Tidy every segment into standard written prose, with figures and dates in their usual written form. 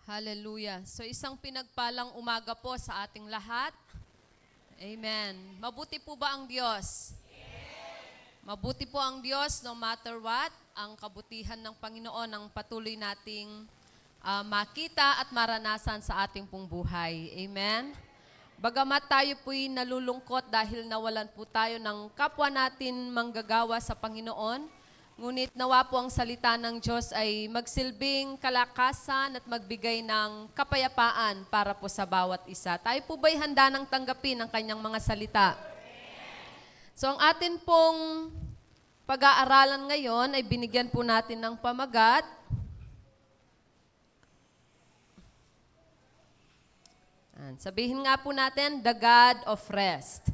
Hallelujah. So isang pinagpalang umaga po sa ating lahat. Amen. Mabuti po ba ang Diyos? Mabuti po ang Diyos no matter what. Ang kabutihan ng Panginoon ang patuloy nating makita at maranasan sa ating pong buhay. Amen. Bagamat tayo po'y nalulungkot dahil nawalan po tayo ng kapwa natin manggagawa sa Panginoon, ngunit nawa po ang salita ng Diyos ay magsilbing kalakasan at magbigay ng kapayapaan para po sa bawat isa. Tayo po ba'y handa ng tanggapin ang kanyang mga salita? So ang atin pong pag-aaralan ngayon ay binigyan po natin ng pamagat. Sabihin nga po natin, the God of rest.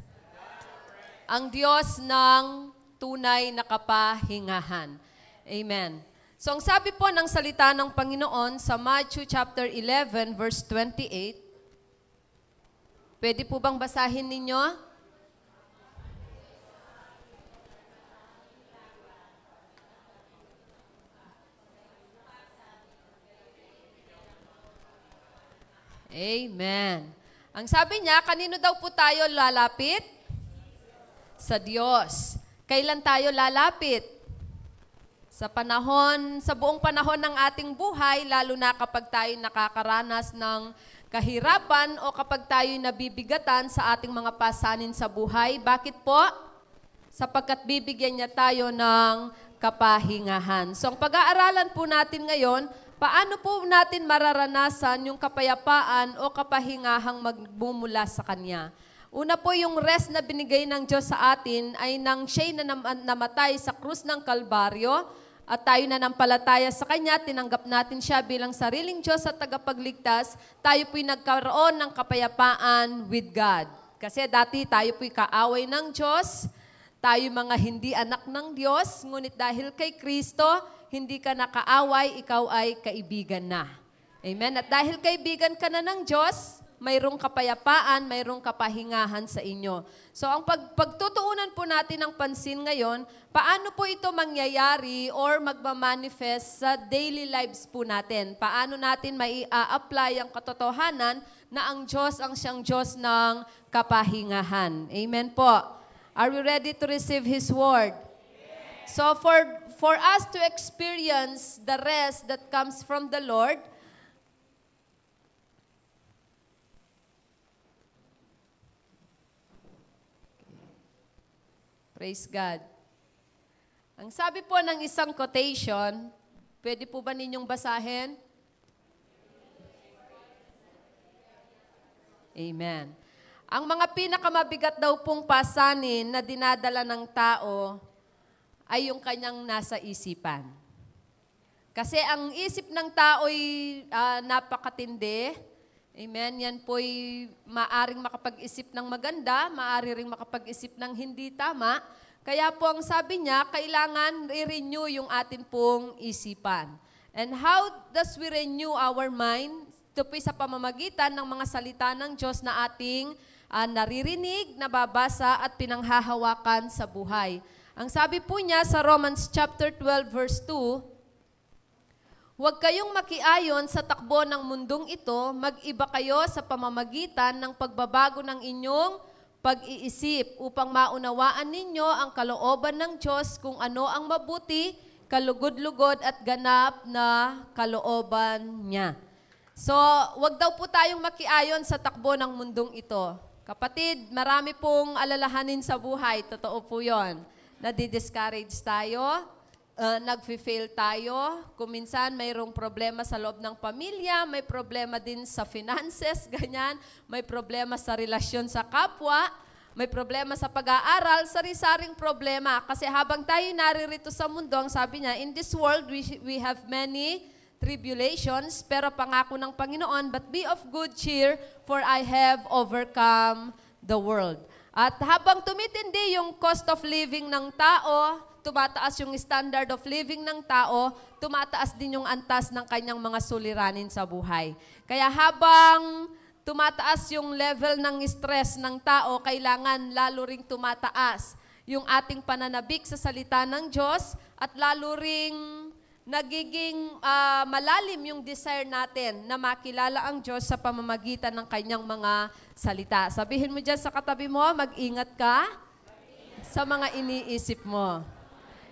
Ang Diyos ng tunay na kapahingahan. Amen. So ang sabi po ng salita ng Panginoon sa Matthew chapter 11 verse 28, pwede po bang basahin ninyo? Amen. Ang sabi niya, kanino daw po tayo lalapit? Sa Diyos. Kailan tayo lalapit? Sa buong panahon ng ating buhay, lalo na kapag tayo nakakaranas ng kahirapan o kapag tayo nabibigatan sa ating mga pasanin sa buhay. Bakit po? Sapagkat bibigyan niya tayo ng kapahingahan. So ang pag-aaralan po natin ngayon, paano po natin mararanasan yung kapayapaan o kapahingahang magmumula sa Kanya? Una po, yung rest na binigay ng Diyos sa atin ay nang siya'y namatay sa krus ng Kalbaryo at tayo nanampalataya sa Kanya, tinanggap natin siya bilang sariling Diyos at tagapagligtas, tayo po'y nagkaroon ng kapayapaan with God. Kasi dati tayo po'y kaaway ng Diyos, tayo mga hindi anak ng Diyos, ngunit dahil kay Kristo, hindi ka nakaaway, ikaw ay kaibigan na. Amen? At dahil kaibigan ka na ng Diyos, mayroong kapayapaan, mayroong kapahingahan sa inyo. So ang pagtutuunan po natin ng pansin ngayon, paano po ito mangyayari or magmamanifest sa daily lives po natin? Paano natin mai-apply ang katotohanan na ang Diyos ang siyang Diyos ng kapahingahan? Amen po. Are we ready to receive His Word? So for us to experience the rest that comes from the Lord, praise God. Ang sabi po ng isang quotation, pwede po ba ninyong basahin? Amen. Ang mga pinakamabigat daw pong pasanin na dinadala ng tao ay yung kanyang nasa isipan. Kasi ang isip ng tao'y napakatindi. Amen. Yan po'y maaring makapag-isip ng maganda, maari ring makapag-isip ng hindi tama. Kaya po ang sabi niya, kailangan i-renew yung atin pong isipan. And how does we renew our mind? Ito po'y sa pamamagitan ng mga salita ng Diyos na ating naririnig, nababasa at pinanghahawakan sa buhay. Ang sabi po niya sa Romans chapter 12 verse 2, huwag kayong makiayon sa takbo ng mundong ito, mag-iba kayo sa pamamagitan ng pagbabago ng inyong pag-iisip upang maunawaan ninyo ang kalooban ng Diyos kung ano ang mabuti, kalugod-lugod at ganap na kalooban niya. So, huwag daw po tayong makiayon sa takbo ng mundong ito. Kapatid, marami pong alalahanin sa buhay, totoo po yun. Nadi-discourage tayo, nag-fail tayo. Kung minsan mayroong problema sa loob ng pamilya, may problema din sa finances, ganyan. May problema sa relasyon sa kapwa, may problema sa pag-aaral, sari-saring problema. Kasi habang tayo naririto sa mundo, ang sabi niya, in this world we have many tribulations, pero pangako ng Panginoon, but be of good cheer, for I have overcome the world. At habang tumitindi yung cost of living ng tao, tumataas yung standard of living ng tao, tumataas din yung antas ng kanyang mga suliranin sa buhay. Kaya habang tumataas yung level ng stress ng tao, kailangan lalo ring tumataas yung ating pananabik sa salita ng Diyos at lalo ring nagiging malalim yung desire natin na makilala ang Diyos sa pamamagitan ng kanyang mga salita. Sabihin mo dyan sa katabi mo, mag-ingat ka sa mga iniisip mo.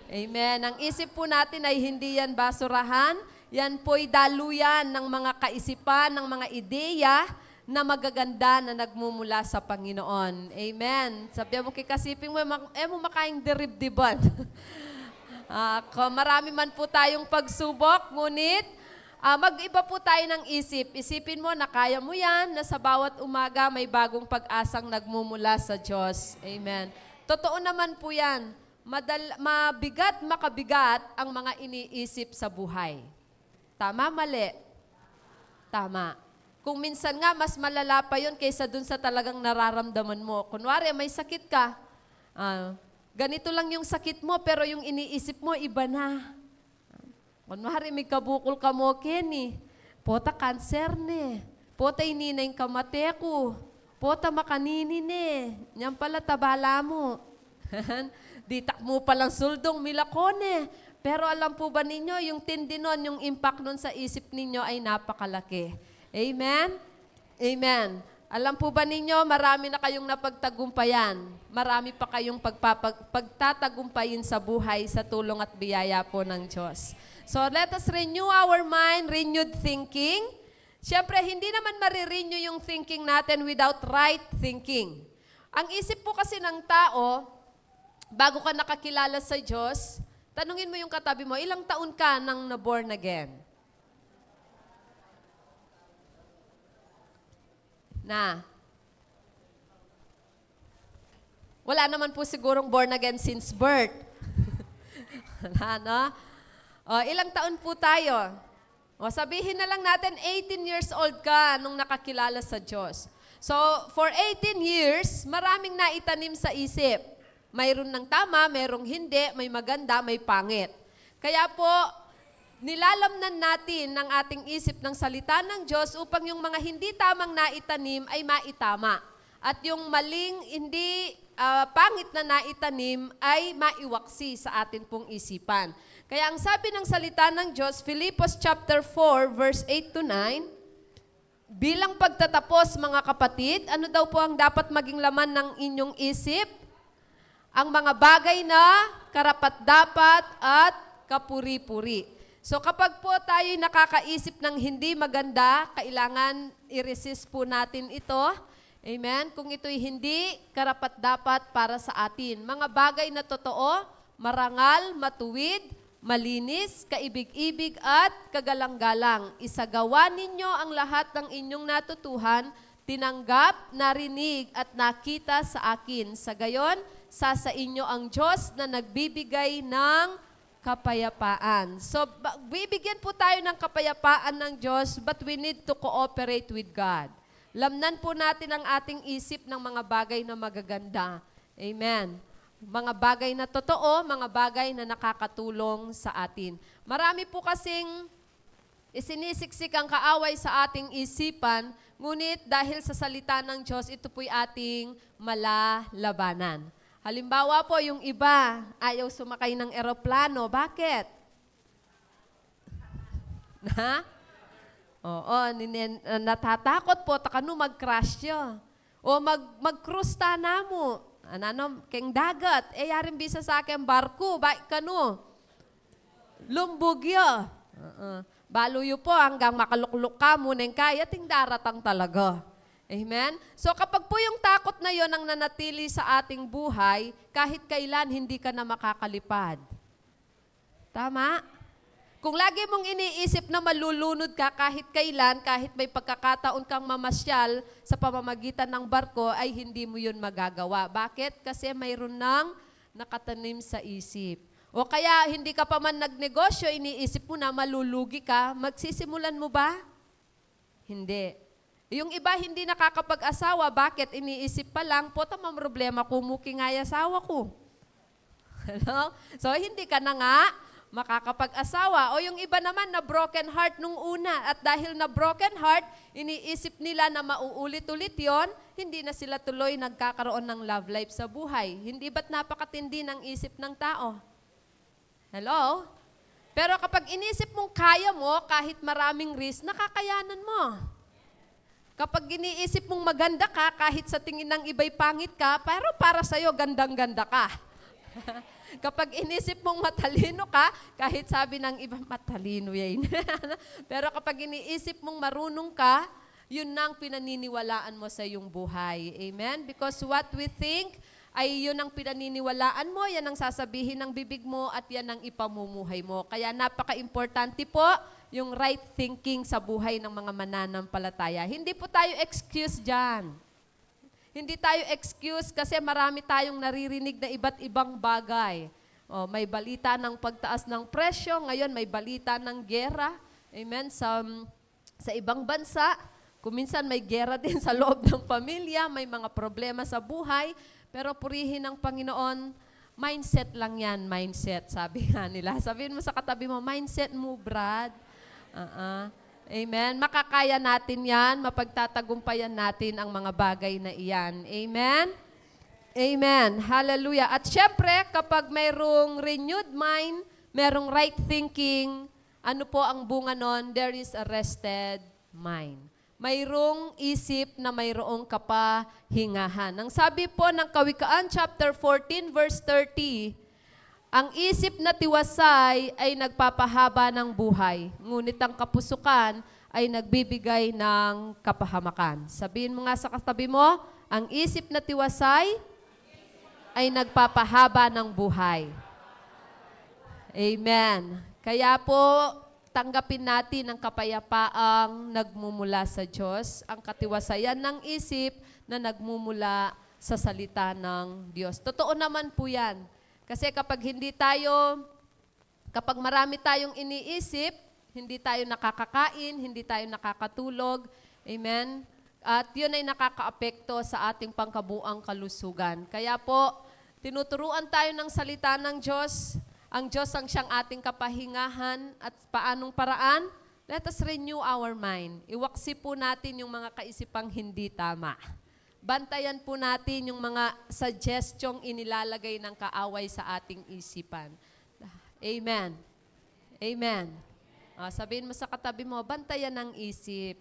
Amen. Ang isip po natin ay hindi yan basurahan, yan po'y daluyan ng mga kaisipan, ng mga ideya na magaganda na nagmumula sa Panginoon. Amen. Sabihan mo kay kasiping mo, mo makaing diribdiban. Marami man po tayong pagsubok, ngunit mag-iba po tayo ng isip. Isipin mo na kaya mo yan, na sa bawat umaga may bagong pag-asang nagmumula sa Diyos. Amen. Totoo naman po yan. Mabigat, makabigat ang mga iniisip sa buhay. Tama, mali? Tama. Kung minsan nga, mas malala pa yun kaysa dun sa talagang nararamdaman mo. Kunwari, may sakit ka. Ganito lang yung sakit mo, pero yung iniisip mo, iba na. Kunwari, may kabukol ka mo, Kenny. Pota cancer ne. Pota ininay kamate ko. Pota makanini ne. Yan pala tabala mo. Ditak mo palang suldong milakone. Pero alam po ba ninyo, yung tindi nun, yung impact nun sa isip ninyo ay napakalaki. Amen? Amen. Alam po ba ninyo, marami na kayong napagtagumpayan. Marami pa kayong pagtatagumpayin sa buhay sa tulong at biyaya po ng Diyos. So let us renew our mind, renewed thinking. Siyempre, hindi naman marirenew yung thinking natin without right thinking. Ang isip po kasi ng tao, bago ka nakakilala sa Diyos, tanungin mo yung katabi mo, ilang taon ka nang na-born again? Wala naman po sigurong born again since birth. No? Ilang taon po tayo? Sabihin na lang natin, 18 years old ka nung nakakilala sa Diyos. So, for 18 years, maraming naitanim sa isip. Mayroon ng tama, mayroong hindi, may maganda, may pangit. Kaya po, nilalamnan natin ng ating isip ng salita ng Diyos upang yung mga hindi tamang naitanim ay maitama. At yung maling, hindi pangit na naitanim ay maiwaksi sa atin pong isipan. Kaya ang sabi ng salita ng Diyos, Filipos chapter 4, verse 8 to 9, bilang pagtatapos mga kapatid, ano daw po ang dapat maging laman ng inyong isip? Ang mga bagay na karapat-dapat at kapuri-puri. So kapag po tayo nakakaisip ng hindi maganda, kailangan i-resist po natin ito. Amen? Kung ito'y hindi karapat-dapat para sa atin. Mga bagay na totoo, marangal, matuwid, malinis, kaibig-ibig at kagalang-galang. Isagawa ninyo ang lahat ng inyong natutuhan, tinanggap, narinig at nakita sa akin. Sa gayon, sa inyo ang Diyos na nagbibigay ng kapayapaan. So, bibigyan po tayo ng kapayapaan ng Diyos, but we need to cooperate with God. Lamnan po natin ang ating isip ng mga bagay na magaganda. Amen. Mga bagay na totoo, mga bagay na nakakatulong sa atin. Marami po kasing isinisiksik ang kaaway sa ating isipan, ngunit dahil sa salita ng Diyos, ito po'y ating malalabanan. Halimbawa po, yung iba, ayaw sumakay ng eroplano. Bakit? Natatakot po, takano mag-crash yun. O mag-cruise ta na mo. Keng dagat. Yarin bisa sa akin barko, baik kano. Lumbog yun. Baluyo po, hanggang makalukluk ka mo, neng kaya, ting daratang talaga. Amen? So kapag po yung takot na yon ang nanatili sa ating buhay, kahit kailan hindi ka na makakalipad. Tama? Kung lagi mong iniisip na malulunod ka kahit kailan, kahit may pagkakataon kang mamasyal sa pamamagitan ng barko, ay hindi mo yun magagawa. Bakit? Kasi mayroon nang nakatanim sa isip. O kaya hindi ka pa man nagnegosyo, iniisip mo na malulugi ka, magsisimulan mo ba? Hindi. Yung iba hindi nakakapag-asawa, bakit? Iniisip pa lang, pota mang problema, kumuki nga asawa ko. Hello? So, hindi ka na nga makakapag-asawa. O yung iba naman na broken heart nung una. At dahil na broken heart, iniisip nila na mauulit-ulit yon, hindi na sila tuloy nagkakaroon ng love life sa buhay. Hindi ba't napakatindi ng isip ng tao? Hello? Pero kapag inisip mong kaya mo, kahit maraming risk, nakakayanan mo. Kapag iniisip mong maganda ka, kahit sa tingin ng iba'y pangit ka, pero para sa'yo, gandang-ganda ka. Kapag inisip mong matalino ka, kahit sabi ng iba, matalino yan. Pero kapag iniisip mong marunong ka, yun na ang pinaniniwalaan mo sa iyong buhay. Amen? Because what we think, ay yun ang pinaniniwalaan mo, yan ang sasabihin ng bibig mo, at yan ang ipamumuhay mo. Kaya napaka-importante po yung right thinking sa buhay ng mga mananampalataya. Hindi po tayo excuse dyan. Hindi tayo excuse kasi marami tayong naririnig na iba't ibang bagay. O, may balita ng pagtaas ng presyo, ngayon may balita ng gera. Amen? Sa ibang bansa, kuminsan may gera din sa loob ng pamilya, may mga problema sa buhay, pero purihin ng Panginoon, mindset lang yan, mindset, sabi nga nila. Sabihin mo sa katabi mo, mindset mo, Brad. Amen. Makakaya natin yan, mapagtatagumpayan natin ang mga bagay na iyan. Amen? Amen. Hallelujah. At syempre, kapag mayroong renewed mind, mayroong right thinking, ano po ang bunga nun? There is a rested mind. Mayroong isip na mayroong kapahingahan. Ang sabi po ng Kawikaan chapter 14 verse 30, ang isip na tiwasay ay nagpapahaba ng buhay, ngunit ang kapusukan ay nagbibigay ng kapahamakan. Sabihin mo nga sa katabi mo, ang isip na tiwasay ay nagpapahaba ng buhay. Amen. Kaya po, tanggapin natin ang kapayapaang nagmumula sa Diyos, ang katiwasayan ng isip na nagmumula sa salita ng Diyos. Totoo naman po yan. Kasi kapag marami tayong iniisip, hindi tayo nakakakain, hindi tayo nakakatulog, amen? At yun ay nakakaapekto sa ating pangkabuang kalusugan. Kaya po, tinuturuan tayo ng salita ng Diyos. Ang Diyos ang siyang ating kapahingahan at paanong paraan? Let us renew our mind. Iwaksi po natin yung mga kaisipang hindi tama. Bantayan po natin yung mga suggestion inilalagay ng kaaway sa ating isipan. Amen. Amen. Sabihin mo sa katabi mo, bantayan ang isip.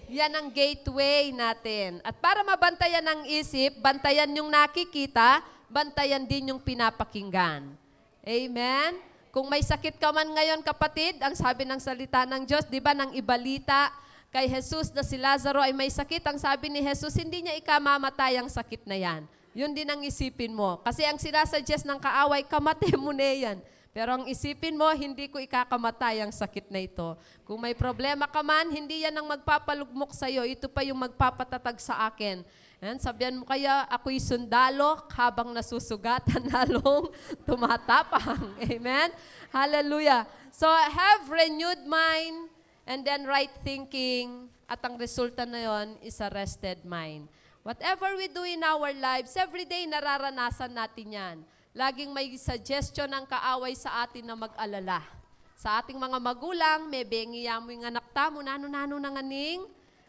Yan ang gateway natin. At para mabantayan ang isip, bantayan yung nakikita, bantayan din yung pinapakinggan. Amen? Kung may sakit ka man ngayon, kapatid, ang sabi ng salita ng Diyos, di ba, nang ibalita kay Jesus na si Lazaro ay may sakit, ang sabi ni Jesus, hindi niya ikamamatay ang sakit na yan. Yun din ang isipin mo. Kasi ang sinasuggest ng kaaway, kamate mo na yan. Pero ang isipin mo, hindi ko ikakamatay ang sakit na ito. Kung may problema ka man, hindi yan ang magpapalugmok sa'yo. Ito pa yung magpapatatag sa akin. And sabihan mo kaya, ako'y sundalo habang nasusugatan, lalong tumatapang. Amen? Hallelujah. So, have renewed mind and then right thinking. At ang resulta na yon is a rested mind. Whatever we do in our lives, every day nararanasan natin yan. Laging may suggestion ng kaaway sa atin na mag-alala. Sa ating mga magulang, may bengiya mo yung anak tamo, nano-nano na nganing,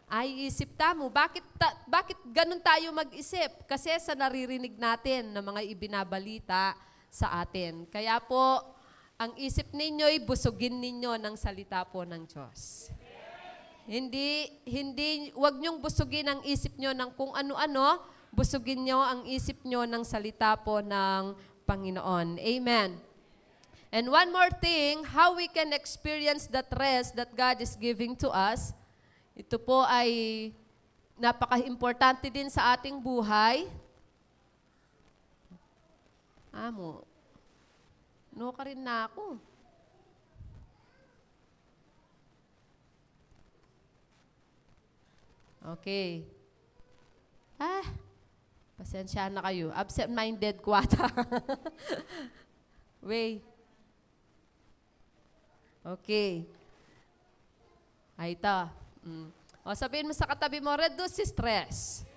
ay isip tamo. Bakit ganun tayo mag-isip? Kasi sa naririnig natin na mga ibinabalita sa atin. Kaya po, ang isip ninyo'y busugin ninyo ng salita po ng Diyos. Wag niyong busugin ang isip nyo ng kung ano-ano, busugin nyo ang isip nyo ng salita po ng Panginoon. Amen. And one more thing, how we can experience that rest that God is giving to us, ito po ay napaka-importante din sa ating buhay. Amo, no ka rin na ako. Okay. Pasensya na kayo. Absent-minded ko ata. Wait. Okay. Ay, ito. O, sabihin mo sa katabi mo, reduce stress.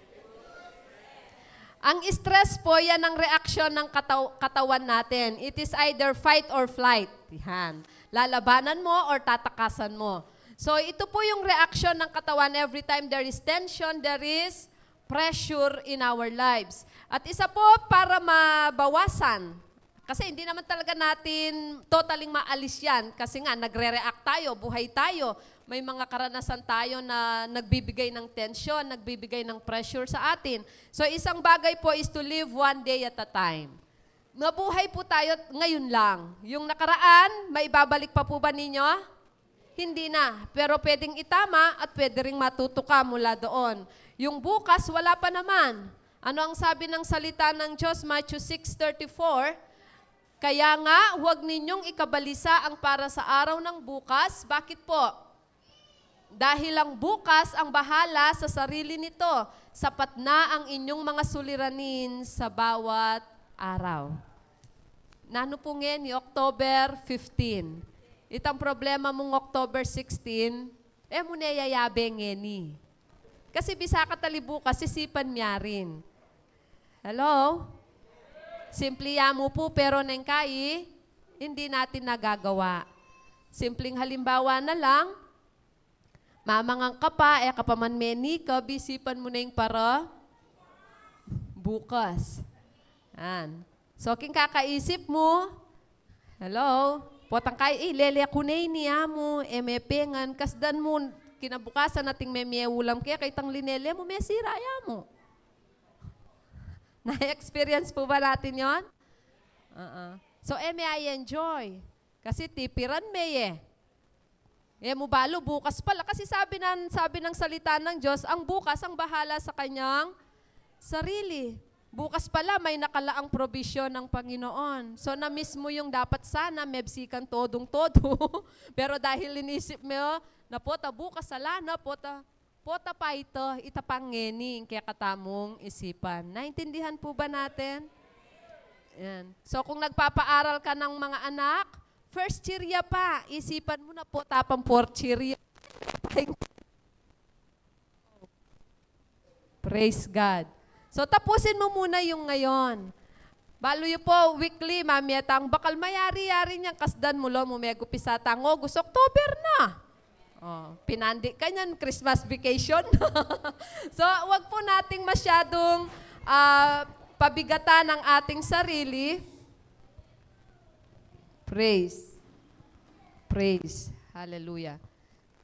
Ang stress po, yan ang reaksyon ng katawan natin. It is either fight or flight. Yan. Lalabanan mo or tatakasan mo. So, ito po yung reaksyon ng katawan every time there is tension, there is pressure in our lives. At isa po para mabawasan, Kasi hindi naman talaga natin totaling maalis yan. Kasi nga, nagre-react tayo, buhay tayo. May mga karanasan tayo na nagbibigay ng tension, nagbibigay ng pressure sa atin. So, isang bagay po is to live one day at a time. Mabuhay po tayo ngayon lang. Yung nakaraan, maibabalik pa po ba ninyo? Hindi na. Pero pwedeng itama at pwede ring matuto ka mula doon. Yung bukas, wala pa naman. Ano ang sabi ng salita ng Diyos? Matthew 6:34, kaya nga, huwag ninyong ikabalisa ang para sa araw ng bukas. Bakit po? Dahil ang bukas ang bahala sa sarili nito. Sapat na ang inyong mga suliranin sa bawat araw. Nano po ngayon, October 15. Itang problema mong October 16, muna yayabe ngeni. Kasi bisa ka talibukas, sisipan niya rin. Hello? Simple mo po, pero nengkai, hindi natin nagagawa. Simpleng halimbawa na lang, mamangang ka pa, kapaman meni ka, bisipan mo na yung para bukas. Yan. So, king kakaisip mo, hello, potang kay, lele ako na niya mo, mepengan, kasdan mo, kinabukasan nating may ulam kaya, kay tang linele mo, may siraya mo. Na-experience po ba natin yon? So, may I enjoy. Kasi tipiran may mo balo, bukas pala. Kasi sabi ng salita ng Diyos, ang bukas ang bahala sa kanyang sarili. Bukas pala, may nakalaang provision ng Panginoon. So, na-miss mo yung dapat sana, mebsikan todong-todo. Pero dahil inisip mo, na pota bukas sala, na pota pa ito, itapangeni, kaya katamong isipan. Naintindihan po ba natin? Yan. So kung nagpapaaral ka ng mga anak, first year pa, isipan mo na po tapang fourth year. Praise God. So tapusin mo muna yung ngayon. Balo yun po, weekly, mamiyatang bakal mayari-yari niyang kasdan mo lo, mumegupisa tango, gusto October na. Oh, pinandi ka niyan, Christmas vacation. So, wag po nating masyadong pabigatan ang ating sarili. Praise. Praise. Hallelujah.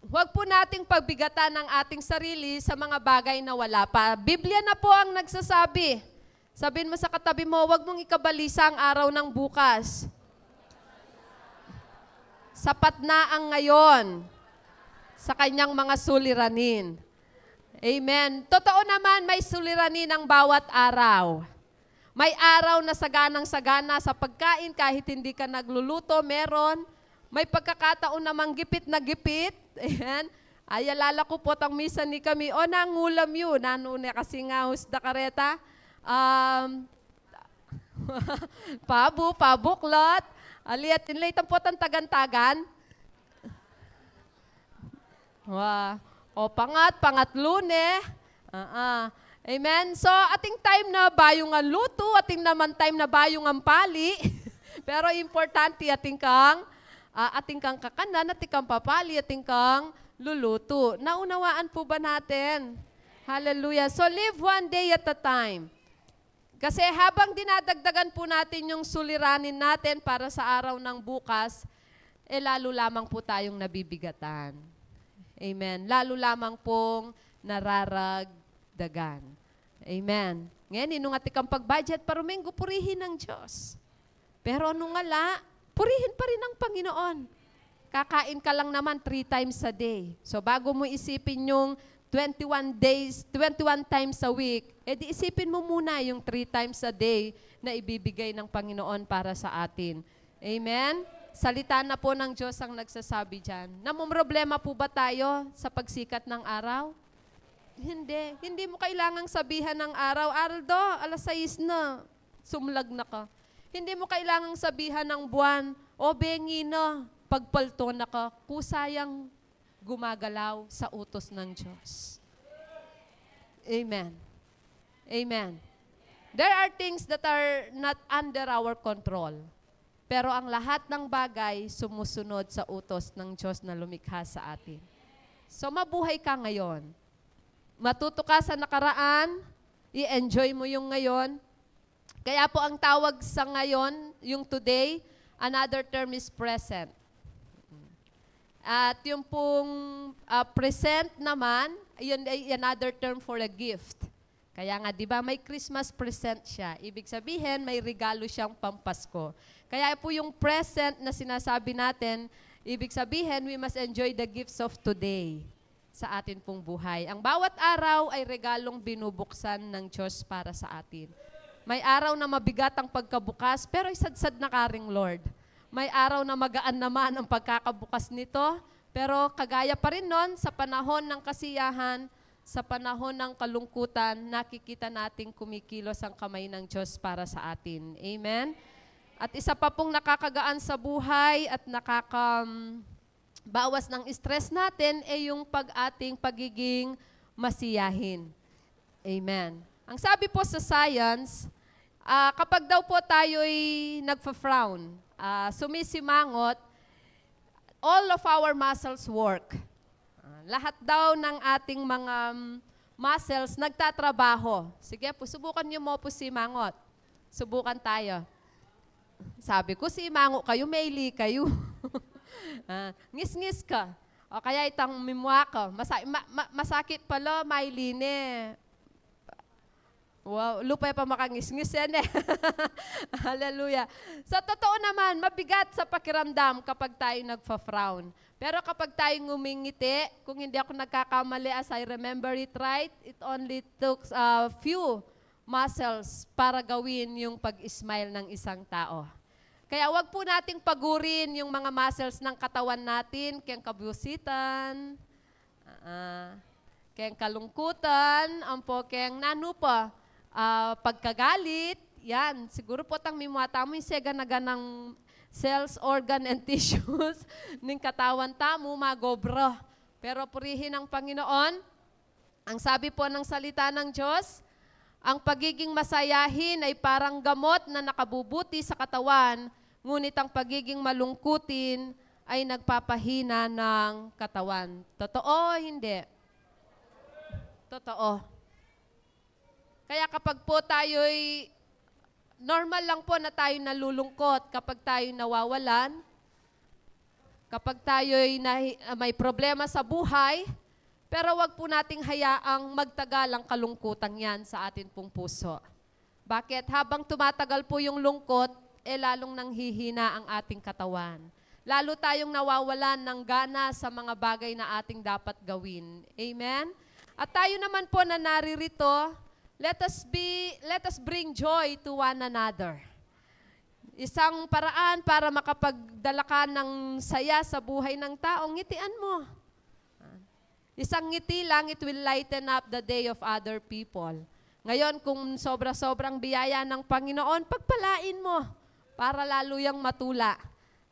Huwag po nating pagbigatan ang ating sarili sa mga bagay na wala pa. Biblia na po ang nagsasabi. Sabihin mo sa katabi mo, huwag mong ikabalisa ang araw ng bukas. Sapat na ang ngayon sa kanyang mga suliranin. Amen. Totoo naman, may suliranin ang bawat araw. May araw na saganang-sagana sa pagkain kahit hindi ka nagluluto, meron. May pagkakataon namang gipit na gipit. Ayan. Ay, alala ko po, tang misa ni kami, nangulam yun. Nanune kasi nga husda kareta. Pabuklot. Aliat, inlay po ang tagantagan. O pangatlune. Amen. So, ating time na bayong ang luto, ating naman time na bayong ang pali. Pero importante ating kang kakanan, ating kang papali, ating kang luluto. Naunawaan po ba natin? Hallelujah. So, live one day at a time. Kasi habang dinadagdagan po natin yung suliranin natin para sa araw ng bukas, lalo lamang po tayong nabibigatan. Amen. Lalo lamang pong nararagdagan. Amen. Ngayon, inung atikang pag-budget, parumenggo purihin ng Diyos. Pero nung ala, purihin pa rin ng Panginoon. Kakain ka lang naman 3 times a day. So bago mo isipin yung 21 days, 21 times a week, di isipin mo muna yung 3 times a day na ibibigay ng Panginoon para sa atin. Amen? Salita na po ng Diyos ang nagsasabi dyan. Namumroblema po ba tayo sa pagsikat ng araw? Hindi. Hindi mo kailangang sabihan ng araw, Aldo, alas 6 na, sumlag na ka. Hindi mo kailangang sabihan ng buwan, bengi na, pagpalto na ka, kusayang gumagalaw sa utos ng Diyos. Amen. Amen. There are things that are not under our control. Pero ang lahat ng bagay sumusunod sa utos ng Diyos na lumikha sa atin. So mabuhay ka ngayon. Matuto ka sa nakaraan, i-enjoy mo yung ngayon. Kaya po ang tawag sa ngayon, yung today, another term is present. At yung pong present naman, yun ay another term for a gift. Kaya nga, di ba, may Christmas present siya. Ibig sabihin, may regalo siyang pampasko. Kaya po yung present na sinasabi natin, ibig sabihin, we must enjoy the gifts of today sa atin pong buhay. Ang bawat araw ay regalong binubuksan ng Diyos para sa atin. May araw na mabigat ang pagkabukas, pero isadsad na karing Lord. May araw na magaan naman ang pagkakabukas nito, pero kagaya pa rin nun, sa panahon ng kasiyahan, sa panahon ng kalungkutan, nakikita nating kumikilos ang kamay ng Diyos para sa atin. Amen? At isa pa pong nakakagaan sa buhay at bawas ng stress natin ay yung ating pagiging masiyahin. Amen. Ang sabi po sa science, kapag daw po tayo'y nagfa-frown, sumisimangot, all of our muscles work. Lahat daw ng ating mga muscles nagtatrabaho. Sige po, subukan niyo mo po simangot. Subukan tayo. Sabi ko, simangot kayo, maili kayo. Ngis-ngis ka. O kaya itang mimwa ka. Masakit pala, mailine. Wow, lupay pa makangis-ngis yan eh. Hallelujah. Sa totoo naman, mabigat sa pakiramdam kapag tayo nagfa-frown. Pero kapag tayo ngumingiti, kung hindi ako nagkakamali, as I remember it right, it only took a few muscles para gawin yung pag-smile ng isang tao. Kaya wag po nating pagurin yung mga muscles ng katawan natin, kayang kabusitan, kayang kalungkutan, kayang nanupa, pagkagalit, yan. Siguro po tang mimwata mo yung sega-naganang cells, organ, and tissues ng katawan tamo, magobro. Pero purihin ang Panginoon, ang sabi po ng salita ng Diyos, ang pagiging masayahin ay parang gamot na nakabubuti sa katawan, ngunit ang pagiging malungkutin ay nagpapahina ng katawan. Totoo o hindi? Totoo. Kaya kapag po tayo'y normal lang po na tayo nalulungkot kapag tayo nawawalan, kapag tayo'y may problema sa buhay, pero wag po nating hayaang magtagal ang kalungkutan yan sa atin pong puso. Bakit? Habang tumatagal po yung lungkot, lalong nanghihina ang ating katawan. Lalo tayong nawawalan ng gana sa mga bagay na ating dapat gawin. Amen? At tayo naman po na naririto, let us bring joy to one another. Isang paraan para makapagdala ka ng saya sa buhay ng tao, ngitian mo. Isang ngiti lang, it will lighten up the day of other people. Ngayon, kung sobra-sobrang biyaya ng Panginoon, pagpalain mo para lalo yang matula.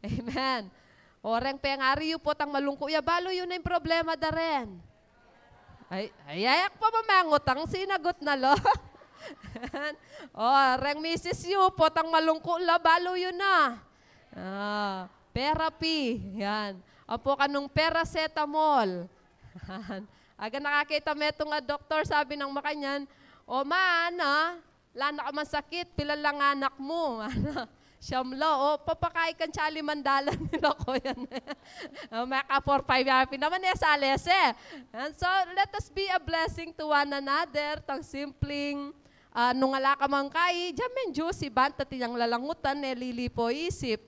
Amen. Oreng pengari yu potang malungko, ya balo yun na yung problema da rin. Ayak pa mamangot ang sinagot na lo. Reng misis yu, potang malungko, labalo yun na. Therapy. Yan. Apo kanong paracetamol. Aga nakakita mo itong doktor, sabi ng makanyan, lana ka man sakit, pila lang anak mo. Siyamlo, papakay kan tsali mandalan nila ko yan. Maka 4-5 yapi naman sa ales eh. And so, let us be a blessing to one another. Tang simpleng, nung ala ka man kay, dyan men juicy, banta tiyang lalangutan, lilipo isip.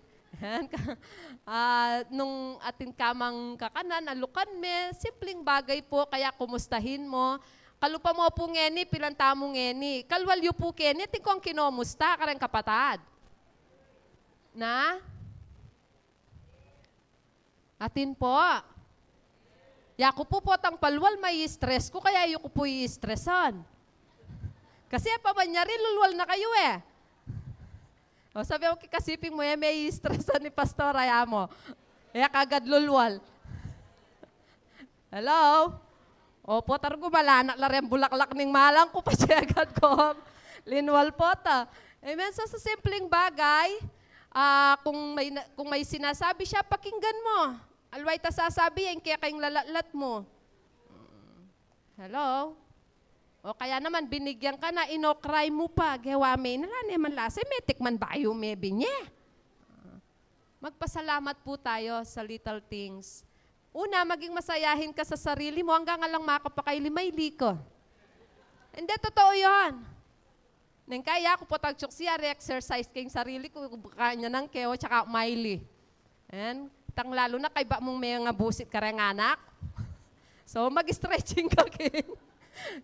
Nung ating kamang kakanan, alukan me, simpleng bagay po, kaya kumustahin mo. Kalupa mo po ngeni, pilanta mo ngeni. Kalwalyo po keni, tingkong kinomusta, karang kapatad. Na? Atin po. Yaku po potang palwal, may stress ko, kaya yuko po i-stressan. Kasi pamanyari, lulwal na kayo eh. O sabi ko, kasiping mo may stressan ni Pastor,aya mo. Kaya kagad lulwal. Hello? O po, targo malanak la rin bulaklak ning malang ko pa siya agad ko. Linwal po ta. Amen. So sa simpleng bagay, kung may sinasabi siya, pakinggan mo. Alway ta sasabihin, kaya kayong lalatlat mo. Hello? O kaya naman, binigyan ka na, inokray mo pa, gawa may naman lasa, may tikman ba yung may binye? Magpasalamat po tayo sa little things. Una, maging masayahin ka sa sarili mo hanggang alang makapakaili-maili ko. Hindi, totoo yun. Nang kaya ko po tagtsok siya, re-exercise kayong sarili ko, kanya ng keo, tsaka maili. And, tang lalo na kay ba mong may nga busit ka rin anak. So, mag-stretching ka kin.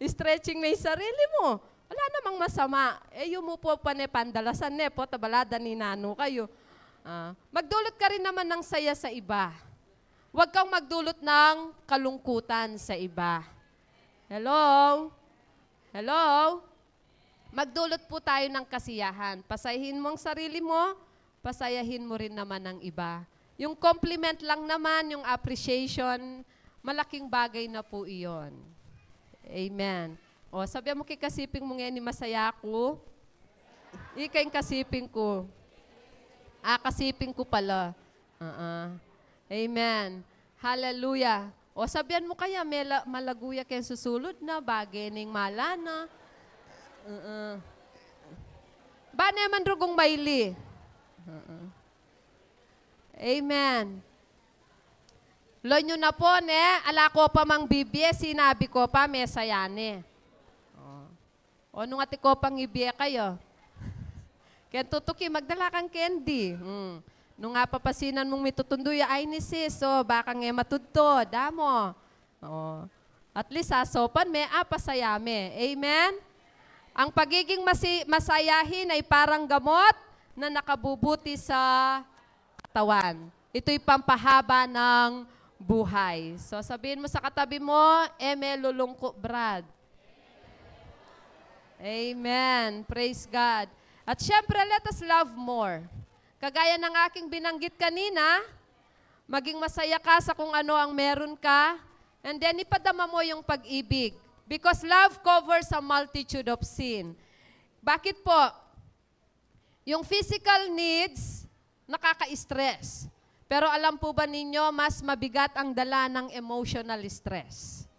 Stretching na yung sarili mo. Wala namang masama. Yung mo po pandalasan po, tabalada ni nano kayo. Magdulot ka rin naman ng saya sa iba. Huwag kang magdulot ng kalungkutan sa iba. Hello? Hello? Magdulot po tayo ng kasiyahan. Pasayahin mo ang sarili mo, pasayahin mo rin naman ang iba. Yung compliment lang naman, yung appreciation, malaking bagay na po iyon. Amen. O, sabi mo kay kasiping mo ngayon ni masaya ko. Ikay kasiping ko. Kasiping ko pala. Amen. Hallelujah. O, sabihan mo kaya, malaguya kayo susulod na, bagay ning malana. Ba naman rugong maili? Amen. Lo nyo na po, ala ko pa mang bibye, sinabi ko pa, may sayane. O, nung ati ko pang ibye kayo. Kaya tutuki, magdala kang candy. Nung nga papasinan mong mitutunduy, ay ni sis, so baka nga matudto, damo. At least, sopan, may apasayame. Amen? Ang pagiging masayahin ay parang gamot na nakabubuti sa katawan. Ito'y pampahaba ng buhay. So sabihin mo sa katabi mo, lulungko, Brad. Amen. Praise God. At syempre, let us love more. Kagaya ng aking binanggit kanina, maging masaya ka sa kung ano ang meron ka, and then ipadama mo yung pag-ibig. Because love covers a multitude of sin. Bakit po? Yung physical needs, nakaka-stress. Pero alam po ba ninyo, mas mabigat ang dala ng emotional stress.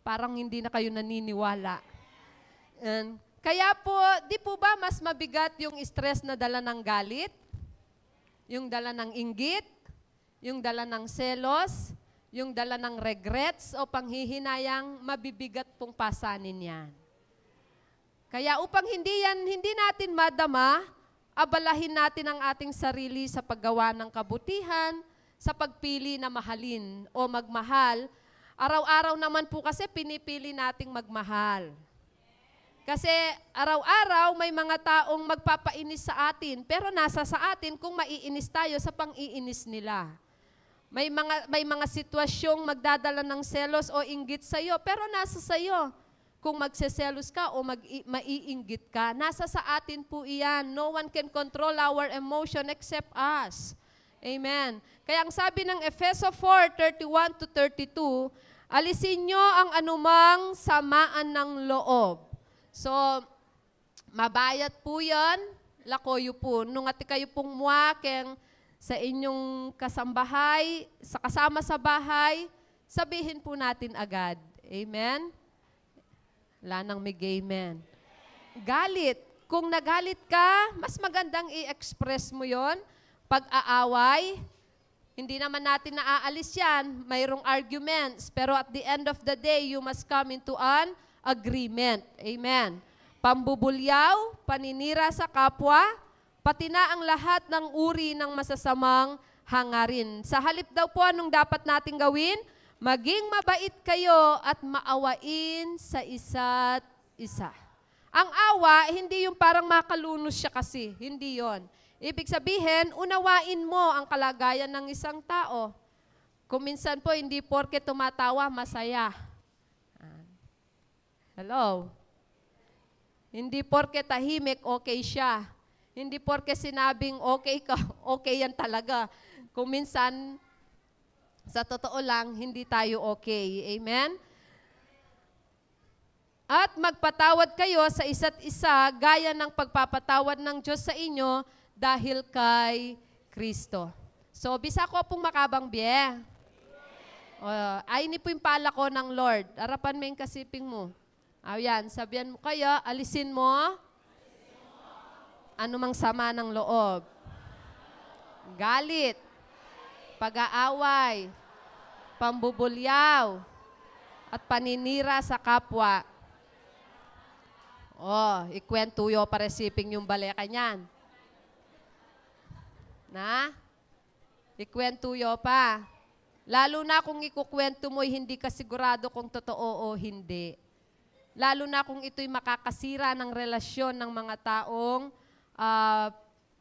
Parang hindi na kayo naniniwala. Kaya po, di po ba mas mabigat yung stress na dala ng galit? Yung dala ng inggit? Yung dala ng selos? Yung dala ng regrets o panghihinayang, mabibigat pong pasanin yan. Kaya upang hindi natin madama, abalahin natin ang ating sarili sa paggawa ng kabutihan, sa pagpili na mahalin o magmahal. Araw-araw naman po kasi pinipili nating magmahal. Kasi araw-araw may mga taong magpapainis sa atin, pero nasa sa atin kung maiinis tayo sa pang-iinis nila. May mga sitwasyong magdadala ng selos o inggit sa'yo, pero nasa sa'yo. Kung magseselos ka o maiinggit ka, nasa sa atin po iyan. No one can control our emotion except us. Amen. Kaya ang sabi ng Efeso 4:31-32, alisin nyo ang anumang samaan ng loob. So, mabayat po yan, lakoyo po. Nung ati kayo pong muwakeng sa inyong kasambahay, sa kasama sa bahay, sabihin po natin agad. Amen? Wala nang may amen. Galit. Kung nagalit ka, mas magandang i-express mo yon. Pag-aaway, hindi naman natin naaalis yan. Mayroong arguments. Pero at the end of the day, you must come into an agreement. Amen. Pambubulyaw, paninira sa kapwa, pati na ang lahat ng uri ng masasamang hangarin. Sa halip daw po, anong dapat natin gawin? Maging mabait kayo at maawain sa isa't isa. Ang awa, hindi yung parang makalunos siya kasi. Hindi yon. Ibig sabihin, unawain mo ang kalagayan ng isang tao. Kung minsan po, hindi porke tumatawa, masaya. Hello? Hindi porke tahimik, okay siya. Hindi porke sinabing okay ka, okay yan talaga. Kung minsan, sa totoo lang, hindi tayo okay. Amen? At magpatawad kayo sa isa't isa gaya ng pagpapatawad ng Diyos sa inyo dahil kay Kristo. So, bisa ko pong makabang biye. Ay ni po yung pala ko ng Lord. Arapan mo yung kasiping mo. Ayan, sabihan mo kayo, alisin mo anumang sama ng loob. Galit, pag-aaway, pambubulyaw, at paninira sa kapwa. Ikwentuyo para siping yung baleka niyan. Ikwentuyo pa. Lalo na kung ikukwento mo, hindi ka sigurado kung totoo o hindi. Lalo na kung ito'y makakasira ng relasyon ng mga taong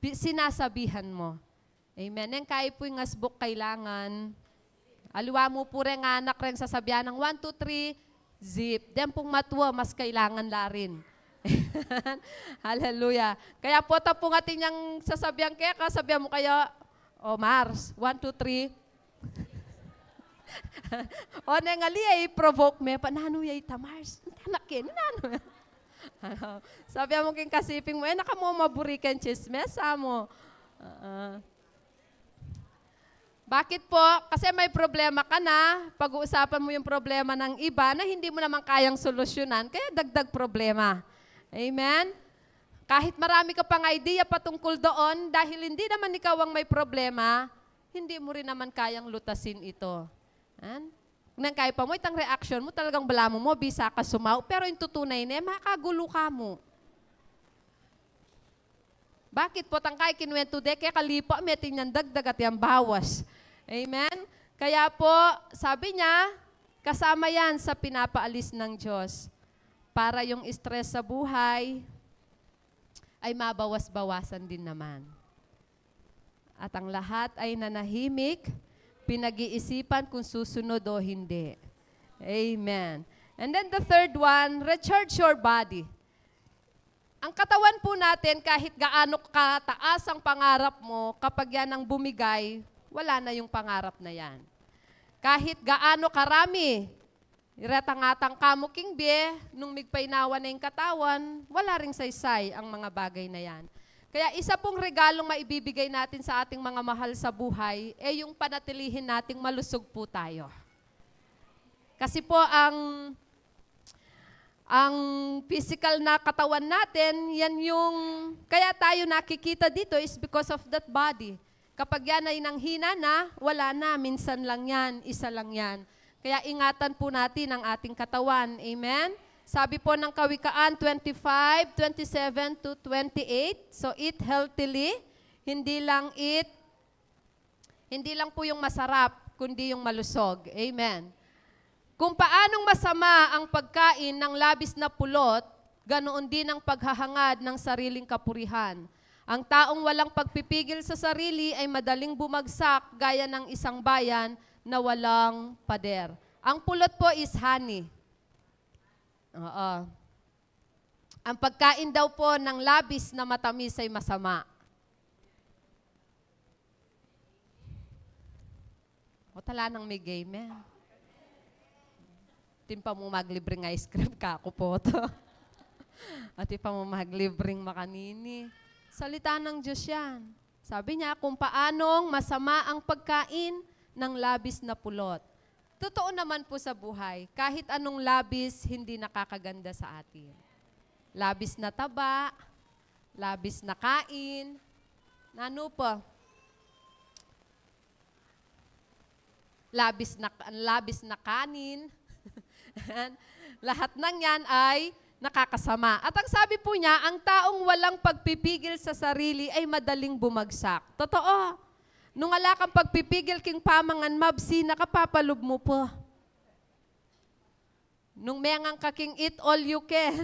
sinasabihan mo. Amen. Yan kaya po yung asbok kailangan. Aliwa mo po rin anak rin sasabihan ng 1, 2, 3, zip. Then pong matwa, mas kailangan la rin. Hallelujah. Kaya po tapong atin yung sasabihan kaya, kasabihan mo kaya, Mars, 1, 2, 3. Nengali ay provoke me, panano yay tamars. Tanakin, nano. Sabi mo king kasiping mo, naka mo maburikan chismesa mo. Bakit po? Kasi may problema ka na, pag-uusapan mo yung problema ng iba na hindi mo naman kayang solusyonan, kaya dagdag problema. Amen? Kahit marami ka pang idea patungkol doon, dahil hindi naman ikaw ang may problema, hindi mo rin naman kayang lutasin ito. Nang kaya pa mo, itang reaction mo, talagang balamo mo, bisa ka sumaw, pero yung tutunay na, makagulo ka mo. Bakit po tangkay kinuwento de, kaya kalipa, may tingnan dagdag at yung bawas. Amen? Kaya po, sabi niya, kasama yan sa pinapaalis ng Diyos para yung stress sa buhay ay mabawas-bawasan din naman. At ang lahat ay nanahimik, pinag-iisipan kung susunod o hindi. Amen. And then the third one, recharge your body. Ang katawan po natin, kahit gaano kataas ang pangarap mo, kapag yan ang bumigay, wala na yung pangarap na yan. Kahit gaano karami, iretangatang kamo king bie, nung migpainawa na yung katawan, wala ring saysay ang mga bagay na yan. Kaya isa pong regalong maibibigay natin sa ating mga mahal sa buhay, yung panatilihin nating malusog po tayo. Kasi po ang physical na katawan natin, yan yung, kaya tayo nakikita dito is because of that body. Kapag yan ay nanghina na, wala na, minsan lang yan, isa lang yan. Kaya ingatan po natin ang ating katawan. Amen? Sabi po ng Kawikaan 25:27 to 28, so eat healthily, hindi lang po yung masarap, kundi yung malusog. Amen. Kung paanong masama ang pagkain ng labis na pulot, ganoon din ang paghahangad ng sariling kapurihan. Ang taong walang pagpipigil sa sarili ay madaling bumagsak gaya ng isang bayan na walang pader. Ang pulot po is honey. Ang pagkain daw po ng labis na matamis ay masama. Tala nang may game eh. Timpa mo maglibreng ice cream ka ako po to. At timpa mo maglibreng makanini. Salita ng Diyos yan. Sabi niya kung paanong masama ang pagkain ng labis na pulot. Totoo naman po sa buhay, kahit anong labis, hindi nakakaganda sa atin. Labis na taba, labis na kain, ano po? Labis na kanin. Lahat ng yan ay nakakasama. At ang sabi po niya, ang taong walang pagpipigil sa sarili ay madaling bumagsak. Totoo. Nung ala kang pagpipigil king pamangan mabsi, nakapapalub mo po. Nung mengang kaking eat all you can,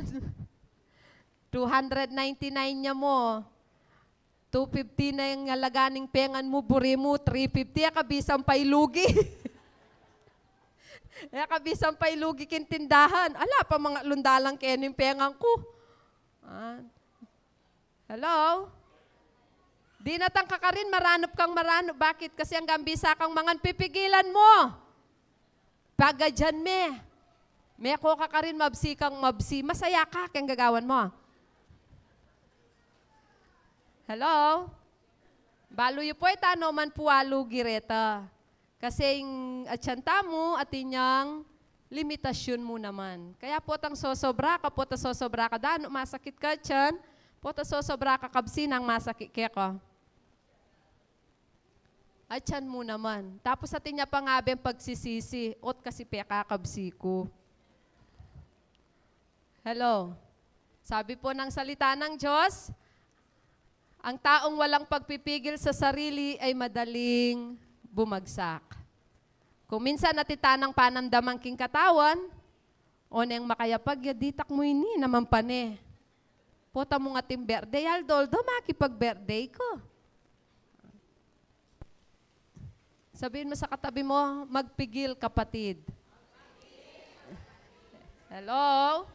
299 niya mo, 250 na yung alaganing pengan mo, buri mo, 350, kabisang pailugi. Kabisang pailugi kintindahan. Ala pa mga lundalang kening pengan ko. Hello? Di natangka ka rin, maranop kang maranop. Bakit? Kasi ang gambisa kang mangan, pipigilan mo. Pagadyan me. Meko ka rin, mabsi kang mabsi. Masaya ka, kaya gagawan mo. Hello? Balo yu po itano man puwalo gireta. Kasi yung atyanta mo at inyang limitasyon mo naman. Kaya po tang sosobra ka, dano masakit ka tiyan, po ta sosobra ka kabsinang masakit ka. At tiyan mo naman. Tapos atin niya pangabing pagsisisi, ot kasi peka kabsi ko. Hello? Sabi po ng salita ng Diyos, ang taong walang pagpipigil sa sarili ay madaling bumagsak. Kung minsan natitanang panamdamang king katawan, o nang makayapag, yaditak mo ini naman pane. Pota mo nga tim birthday, Aldoldo, makipag-birthday ko. Sabihin mo sa katabi mo, magpigil kapatid. Hello?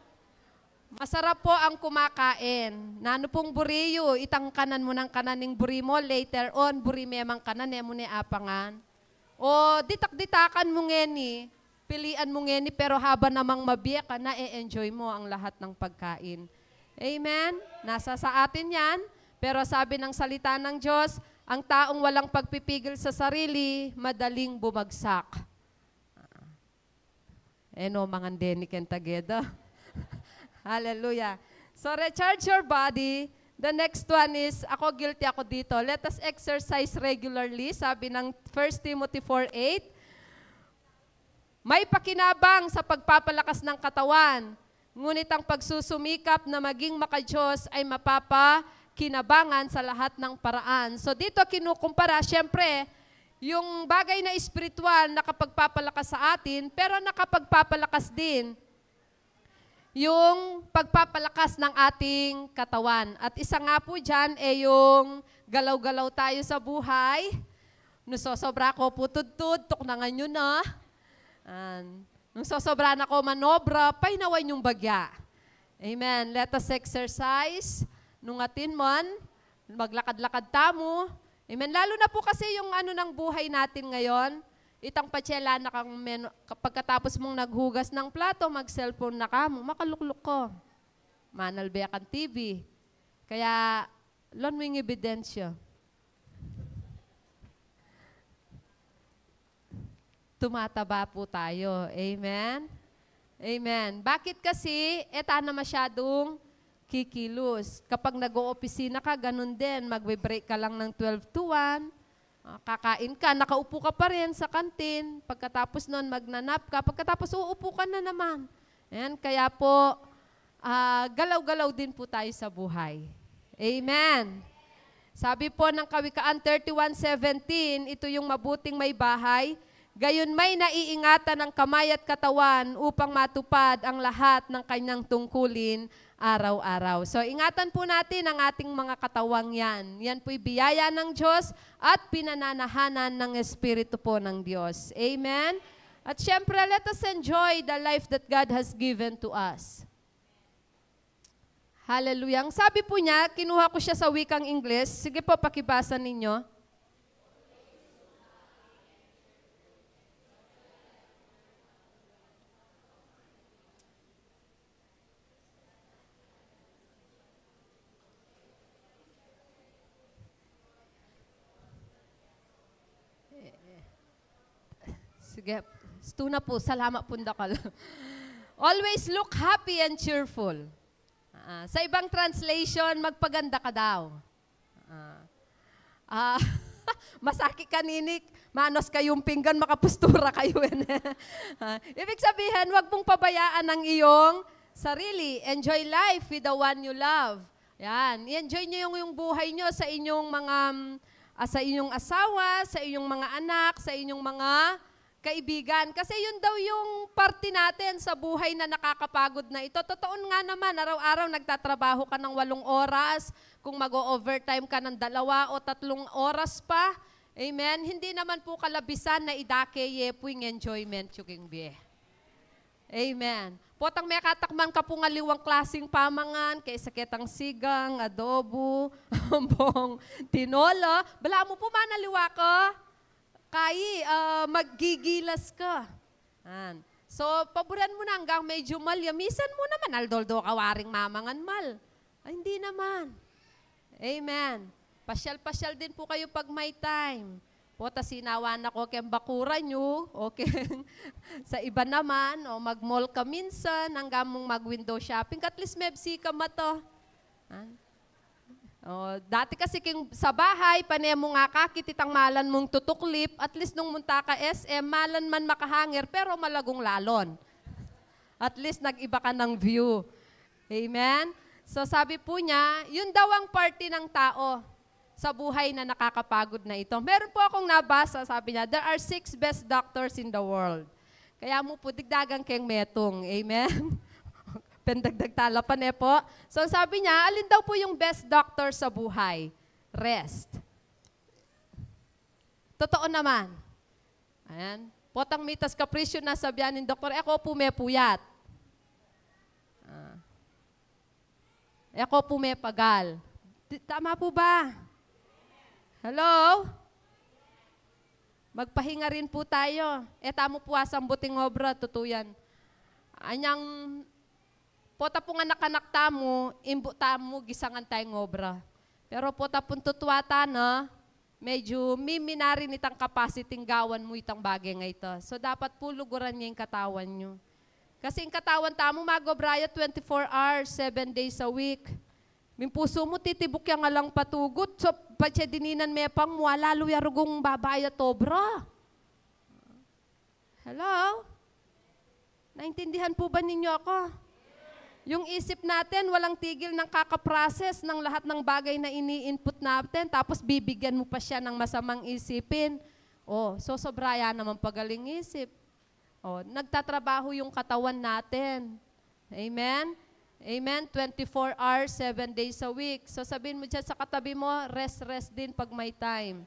Masarap po ang kumakain. Nano pong buriyo, itang kanan mo ng kananing buri mo, later on, buri memang kanan, mo ni apangan. O ditak-ditakan mo ngeni, pilian mo ngeni, pero haba namang mabiyak ka, na-enjoy mo ang lahat ng pagkain. Amen? Nasa sa atin yan, pero sabi ng salita ng Diyos, ang taong walang pagpipigil sa sarili, madaling bumagsak. Mga denik and tageda. Hallelujah. So recharge your body. The next one is, ako guilty ako dito. Let us exercise regularly. Sabi ng 1 Timothy 4:8. May pakinabang sa pagpapalakas ng katawan. Ngunit ang pagsusumikap na maging makadiyos ay mapapakinabangan sa lahat ng paraan. So dito kinukumpara, syempre, yung bagay na espiritual nakapagpapalakas sa atin, pero nakapagpapalakas din yung pagpapalakas ng ating katawan. At isa nga po dyan yung galaw-galaw tayo sa buhay. Nusosobra ko putudtud, tok na nga nyo na. Nung sosobra na ko manobra, painawan yung bagya. Amen. Let us exercise. Nung atin man, maglakad-lakad tamo. Amen. Lalo na po kasi yung ng buhay natin ngayon, itang patsela na kang pagkatapos mong naghugas ng plato, mag-cellphone na ka mo, makalukluk ko. Manalbeyak ang TV. Kaya, lon mo yung ebidensya. Tumataba po tayo. Amen? Amen. Bakit kasi, eta na masyadong kikilos. Kapag nag-o-opisina ka, ganun din. Magbe-break ka lang ng 12 to 1. Kakain ka, nakaupo ka pa rin sa kantin. Pagkatapos nun, magnanap ka. Pagkatapos, uupo ka na naman. Ayan, kaya po, galaw-galaw din po tayo sa buhay. Amen. Sabi po ng Kawikaan 31:17, ito yung mabuting may bahay. Gayon may naiingatan ng kamay at katawan upang matupad ang lahat ng kanyang tungkulin araw-araw. So, ingatan po natin ang ating mga katawang yan. Yan po'y biyaya ng Diyos at pinananahanan ng Espiritu po ng Diyos. Amen? At syempre, let us enjoy the life that God has given to us. Hallelujah. Ang sabi po niya, kinuha ko siya sa wikang Ingles. Sige po, pakibasa ninyo. Sige, sto na po, salamat punda ka lang. Always look happy and cheerful. Sa ibang translation, magpaganda ka daw. Masakit ka ninik, manos kayong pinggan, makapustura kayo. Ibig sabihin, wag mong pabayaan ang iyong sarili. Enjoy life with the one you love. Yan, i-enjoy nyo yung buhay nyo sa inyong mga, sa inyong asawa, sa inyong mga anak, sa inyong mga kaibigan. Kasi yun daw yung parte natin sa buhay na nakakapagod na ito. Totoo nga naman, araw-araw nagtatrabaho ka ng 8 oras, kung mag-overtime ka ng 2 o 3 oras pa. Amen? Hindi naman po kalabisan na idakeye puing enjoyment yung biye. Amen. Potang may katakman ka po nga liwang klaseng pamangan, kay saketang sigang, adobo, ambong, tinola. Bala mo po manaliwa ka. Maggigilas ka. So, paboran mo na hanggang medyo malyamisan mo naman. Aldoldo, kawaring mamangan mal. Ay, hindi naman. Amen. Pasyal-pasyal din po kayo pag may time. Pota sinawan ako ken bakura nyo, okay. Sa iba naman, o mag-mall ka minsan, hanggang mong mag-window shopping, at least mebsi ka mato. Dati kasi sa bahay, panemo nga kakititang malan mong tutuklip, at least nung munta ka SM, malan man makahanger, pero malagong lalon. At least nag-iba ka ng view. Amen? So sabi po niya, yun daw ang party ng tao sa buhay na nakakapagod na ito. Meron po akong nabasa, sabi niya, there are 6 best doctors in the world. Kaya mo po, digdagang keng metong. Amen? Pendagdag talapan po. So sabi niya, alin daw po yung best doctor sa buhay? Rest. Totoo naman. Ayan. Potang mitas kapresyo na sabihan ng doktor, ako po may puyat. Ako po may pagal. Tama po ba? Hello? Magpahinga rin po tayo. Tamo po asang buting obra, tutuyan. Anyang, pota po nga nakanak tamo, imbu tamo, gisangan tayong obra. Pero pota po tutuwata na, medyo miminarin itang capacity gawan mo itang bagay nga ito. So dapat po luguran niya yung katawan nyo. Kasi yung katawan tamo, magobraya 24 hours, 7 days a week. Min puso mo, titibok yang alang patugot. So, patya dininan may pang mo, lalo yarugong babaya tobra. Hello? Naintindihan po ba ninyo ako? Yung isip natin, walang tigil ng kakaprocess ng lahat ng bagay na ini-input natin, tapos bibigyan mo pa siya ng masamang isipin. So sobraya naman pagaling isip. Nagtatrabaho yung katawan natin. Amen? Amen? 24 hours, 7 days a week. So sabihin mo dyan sa katabi mo, rest din pag may time.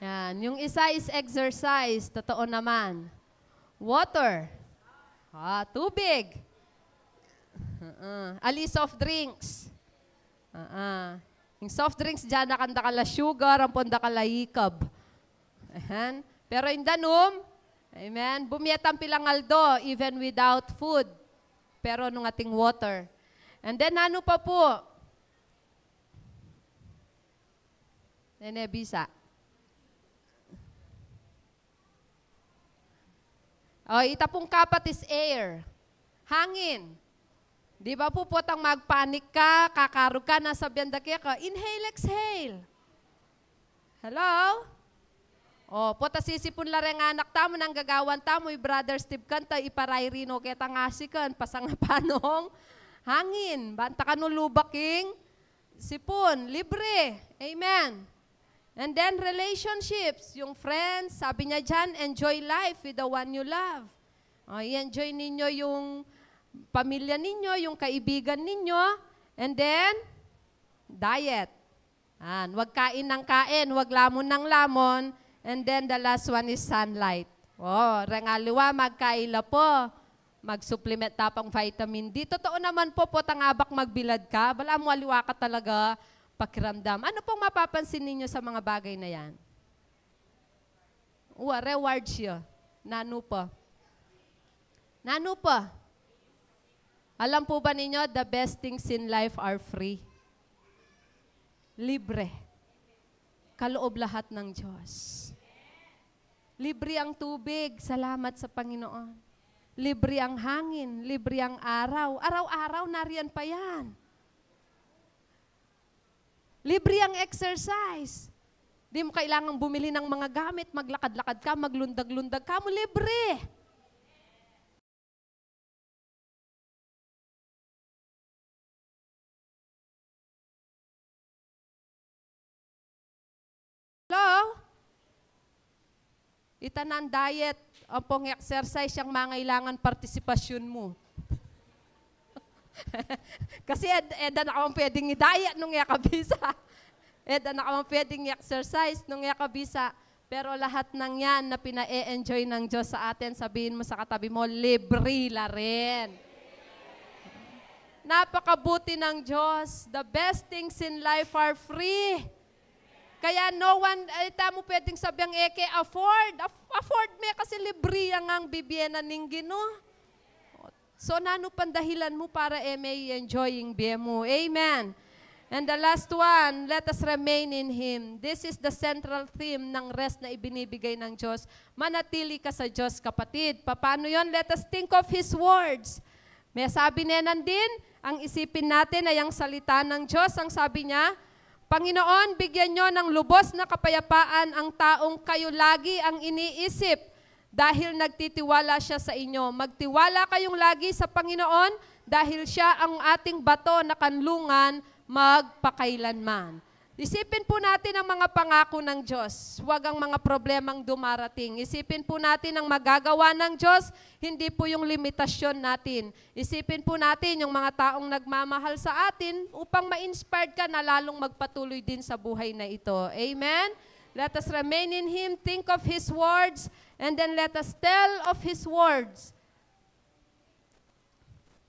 Yan. Yung isa is exercise. Totoo naman. Water. Tubig. Ali soft drinks. Yung soft drinks dyan, nakanda ka la sugar, ang ponda ka la ikab. Pero yung danom, amen, bumiyatang pilangaldo, even without food. Pero nung ating water. And then, ano pa po? Nenebisa. Itapong kapat is air. Hangin. Di ba po potang magpanik ka, kakarog ka, nasa biyandakya ka, inhale, exhale. Hello? Pota sisipon la rin anak tamo, nang gagawan tamo, brother Steve kanta, iparay rino kita ngasikan, pasangapanong, hangin, banta ka no lubaking, sipon, libre, amen. And then relationships, yung friends, sabi niya dyan, enjoy life with the one you love. I-enjoy ninyo yung pamilya ninyo, yung kaibigan ninyo, and then, diet. Wag kain ng kain, wag lamon ng lamon, and then the last one is sunlight. Rengaliwa, magkaila po. Mag-supplement tapang vitamin D. Totoo naman po, tangabak magbilad ka. Bala mo aliwa ka talaga pakiramdam. Ano pong mapapansin ninyo sa mga bagay na yan? Reward siya. Nano pa? Nano pa? Alam po ba ninyo, the best things in life are free. Libre. Kaloob lahat ng Diyos. Libre ang tubig, salamat sa Panginoon. Libre ang hangin, libre ang araw. Araw-araw, nariyan pa yan. Libre ang exercise. Di mo kailangang bumili ng mga gamit, maglakad-lakad ka, maglundag-lundag ka, mo libre. Hello? Itanan diet, ang pong exercise, yung mangailangan partisipasyon mo. Kasi eda na akong pwedeng i-diet nung yakabisa. Eda na akong pwedeng i-exercise nung yakabisa. Pero lahat ng yan na pina-e-enjoy ng Diyos sa atin, sabihin mo sa katabi mo, libre la rin. Napakabuti ng Diyos. The best things in life are free. Kaya no one, tamo pwedeng sabihan, afford. Afford me kasi libre ang bibiyena ng Ginoo. So, nano pandahilan mo para may enjoying biye mo. Amen. And the last one, let us remain in Him. This is the central theme ng rest na ibinibigay ng Diyos. Manatili ka sa Diyos, kapatid. Paano yon? Let us think of His words. May sabi niya din, ang isipin natin ay ang salita ng Diyos. Ang sabi niya, Panginoon, bigyan nyo ng lubos na kapayapaan ang taong kayo lagi ang iniisip dahil nagtitiwala siya sa inyo. Magtiwala kayong lagi sa Panginoon dahil siya ang ating bato na kanlungan magpakailanman. Isipin po natin ang mga pangako ng Diyos. Huwag ang mga problemang dumarating. Isipin po natin ang magagawa ng Diyos, hindi po yung limitasyon natin. Isipin po natin yung mga taong nagmamahal sa atin upang ma-inspired ka na lalong magpatuloy din sa buhay na ito. Amen? Let us remain in Him, think of His words, and then let us tell of His words.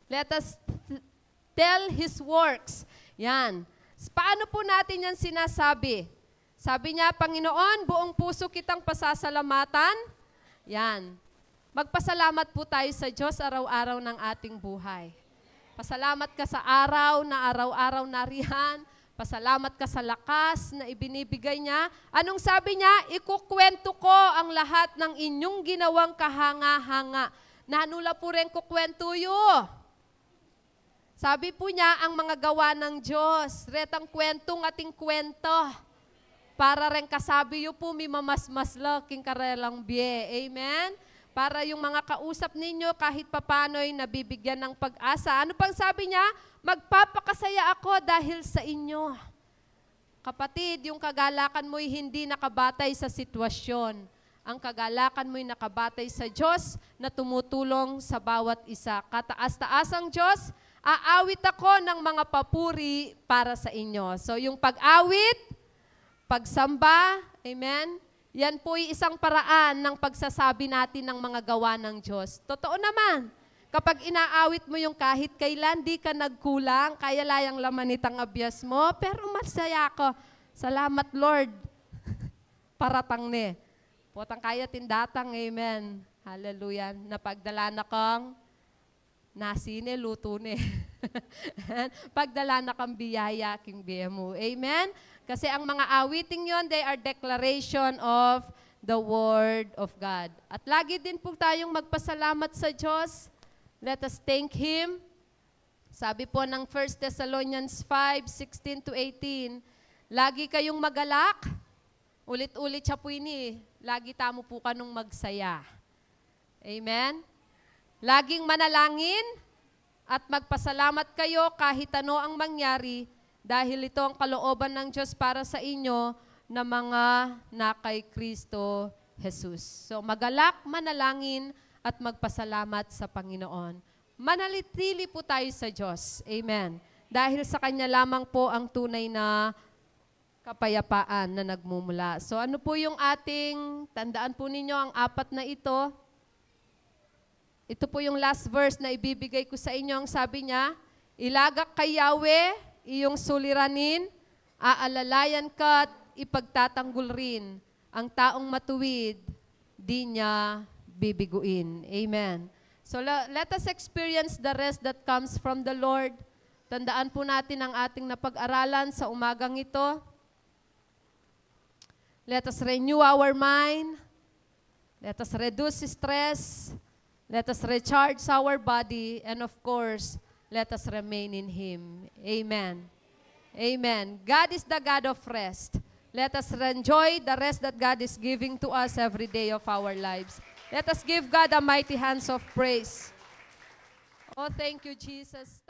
Let us tell His works. Yan. Paano po natin yan sinasabi? Sabi niya, Panginoon, buong puso kitang pasasalamatan. Yan. Magpasalamat po tayo sa Diyos araw-araw ng ating buhay. Pasalamat ka sa araw na araw-araw nariyan. Pasalamat ka sa lakas na ibinibigay niya. Anong sabi niya? Ikukwento ko ang lahat ng inyong ginawang kahanga-hanga. Nanula po rin kukwento yun. Sabi po niya, ang mga gawa ng Diyos, retang kwentong ating kwento. Para rin kasabi yu po, may mamasmaslaking karelang bie. Amen? Para yung mga kausap ninyo, kahit papano'y nabibigyan ng pag-asa. Ano pang sabi niya? Magpapakasaya ako dahil sa inyo. Kapatid, yung kagalakan mo'y hindi nakabatay sa sitwasyon. Ang kagalakan mo'y nakabatay sa Diyos na tumutulong sa bawat isa. Kataas-taas ang Diyos, aawit ako ng mga papuri para sa inyo. So yung pag-awit, pagsamba, amen, yan po'y isang paraan ng pagsasabi natin ng mga gawa ng Diyos. Totoo naman, kapag inaawit mo yung kahit kailan, di ka nagkulang, kaya layang laman itang abyas mo, pero masaya ako. Salamat Lord. Paratang ne. Potang kaya tindatang, amen. Hallelujah. Napagdala na kang nasine, luto ne. Pagdala na kang biyaya, king biya mo. Amen? Kasi ang mga awiting yon, they are declaration of the Word of God. At lagi din po tayong magpasalamat sa Diyos. Let us thank Him. Sabi po ng 1 Thessalonians 5:16-18, lagi kayong magalak. Ulit-ulit siya po ini. Lagi tamo po kanong magsaya. Amen? Laging manalangin at magpasalamat kayo kahit ano ang mangyari dahil ito ang kalooban ng Diyos para sa inyo na mga na kay Kristo Jesus. So magalak, manalangin at magpasalamat sa Panginoon. Manalitili po tayo sa Diyos. Amen. Dahil sa Kanya lamang po ang tunay na kapayapaan na nagmumula. So ano po yung ating, tandaan po ninyo ang apat na ito. Ito po yung last verse na ibibigay ko sa inyo. Ang sabi niya, ilagak kay Yahweh, iyong suliranin, aalalayan ka at ipagtatanggol rin. Ang taong matuwid, di niya bibiguin. Amen. So let us experience the rest that comes from the Lord. Tandaan po natin ang ating napag-aralan sa umagang ito. Let us renew our mind. Let us reduce stress. Let us recharge our body, and of course, let us remain in Him. Amen. Amen. God is the God of rest. Let us enjoy the rest that God is giving to us every day of our lives. Let us give God a mighty hands of praise. Oh, thank you, Jesus.